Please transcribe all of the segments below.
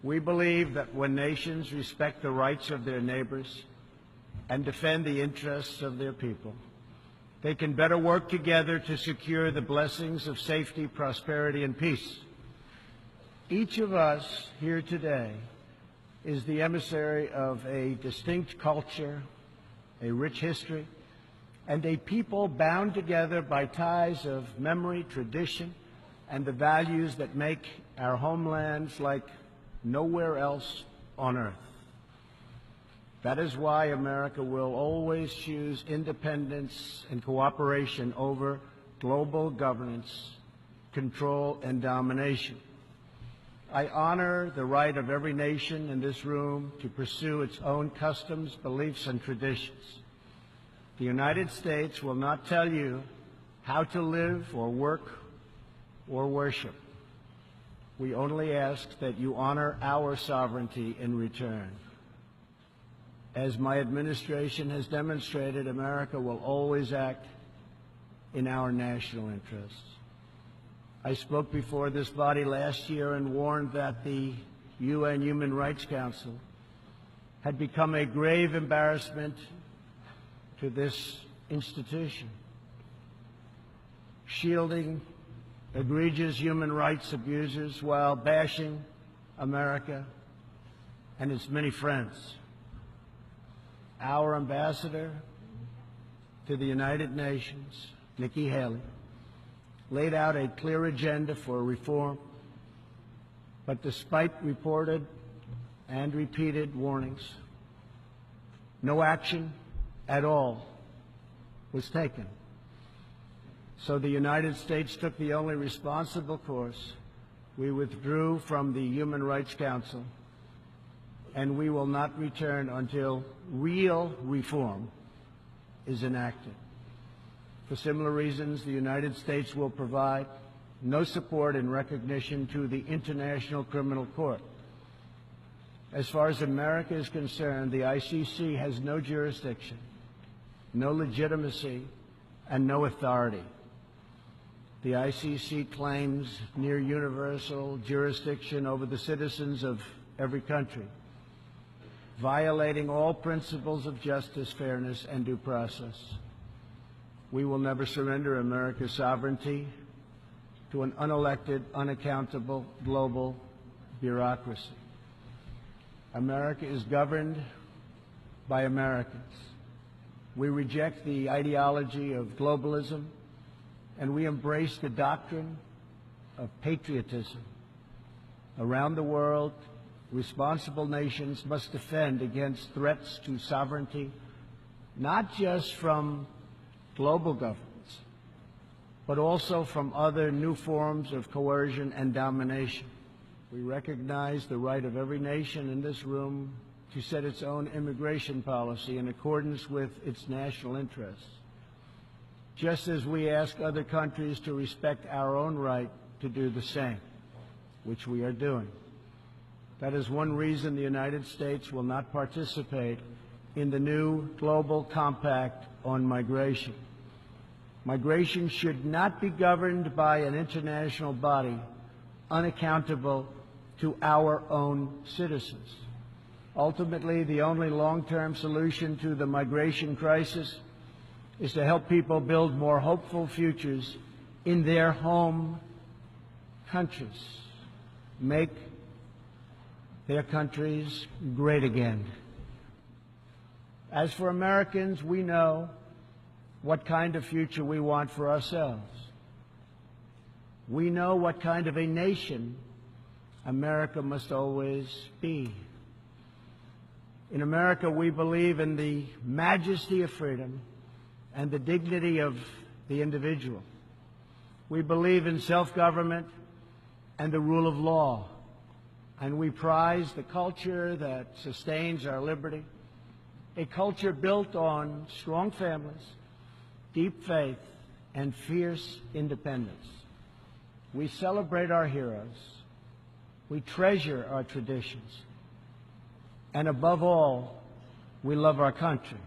We believe that when nations respect the rights of their neighbors and defend the interests of their people, they can better work together to secure the blessings of safety, prosperity, and peace. Each of us here today is the emissary of a distinct culture, a rich history, and a people bound together by ties of memory, tradition, and the values that make our homelands like nowhere else on earth. That is why America will always choose independence and cooperation over global governance, control, and domination. I honor the right of every nation in this room to pursue its own customs, beliefs, and traditions. The United States will not tell you how to live or work or worship. We only ask that you honor our sovereignty in return. As my administration has demonstrated, America will always act in our national interests. I spoke before this body last year and warned that the UN Human Rights Council had become a grave embarrassment to this institution, shielding egregious human rights abusers while bashing America and its many friends. Our ambassador to the United Nations, Nikki Haley, laid out a clear agenda for reform, but despite reported and repeated warnings, no action at all was taken. So the United States took the only responsible course. We withdrew from the Human Rights Council, and we will not return until real reform is enacted. For similar reasons, the United States will provide no support in recognition to the International Criminal Court. As far as America is concerned, the ICC has no jurisdiction, no legitimacy, and no authority. The ICC claims near universal jurisdiction over the citizens of every country, violating all principles of justice, fairness, and due process. We will never surrender America's sovereignty to an unelected, unaccountable global bureaucracy. America is governed by Americans. We reject the ideology of globalism, and we embrace the doctrine of patriotism. Around the world, responsible nations must defend against threats to sovereignty, not just from global governments, but also from other new forms of coercion and domination. We recognize the right of every nation in this room to set its own immigration policy in accordance with its national interests, just as we ask other countries to respect our own right to do the same, which we are doing. That is one reason the United States will not participate in the new Global Compact on Migration. Migration should not be governed by an international body unaccountable to our own citizens. Ultimately, the only long-term solution to the migration crisis is to help people build more hopeful futures in their home countries, make their countries great again. As for Americans, we know what kind of future we want for ourselves. We know what kind of a nation America must always be. In America, we believe in the majesty of freedom and the dignity of the individual. We believe in self-government and the rule of law, and we prize the culture that sustains our liberty, a culture built on strong families, deep faith, and fierce independence. We celebrate our heroes. We treasure our traditions. And above all, we love our country.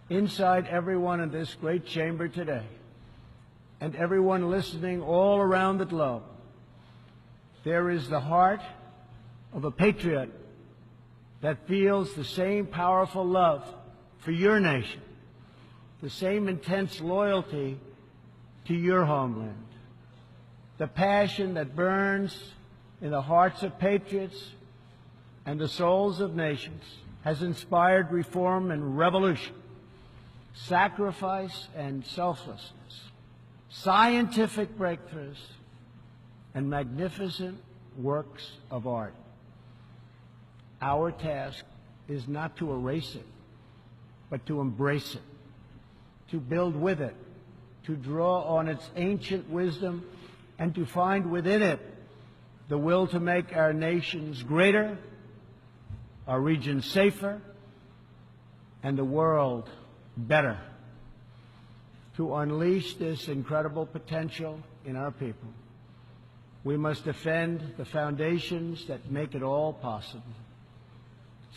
Inside everyone in this great chamber today, and everyone listening all around the globe, there is the heart of a patriot that feels the same powerful love for your nation, the same intense loyalty to your homeland, the passion that burns in the hearts of patriots and the souls of nations has inspired reform and revolution, sacrifice and selflessness, scientific breakthroughs, and magnificent works of art. Our task is not to erase it, but to embrace it, to build with it, to draw on its ancient wisdom, and to find within it the will to make our nations greater, our region safer, and the world better. To unleash this incredible potential in our people, we must defend the foundations that make it all possible.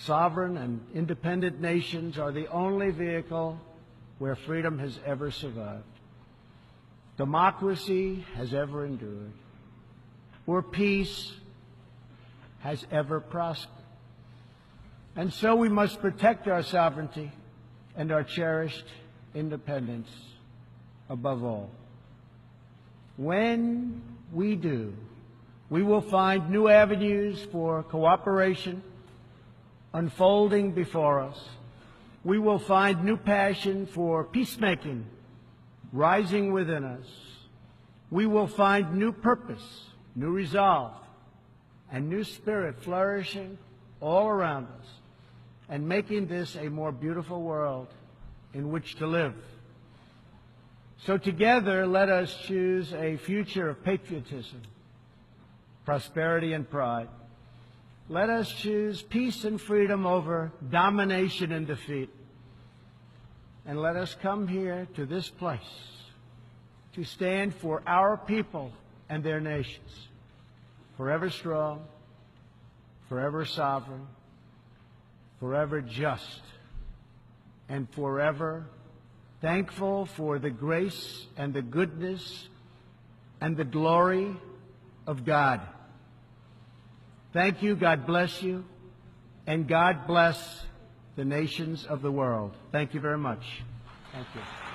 Sovereign and independent nations are the only vehicle where freedom has ever survived, democracy has ever endured, where peace has ever prospered. And so we must protect our sovereignty and our cherished independence above all. When we do, we will find new avenues for cooperation unfolding before us. We will find new passion for peacemaking rising within us. We will find new purpose, new resolve, and new spirit flourishing all around us, and making this a more beautiful world in which to live. So together, let us choose a future of patriotism, prosperity, and pride. Let us choose peace and freedom over domination and defeat. And let us come here to this place to stand for our people and their nations, forever strong, forever sovereign, forever just, and forever thankful for the grace and the goodness and the glory of God. Thank you, God bless you, and God bless the nations of the world. Thank you very much. Thank you.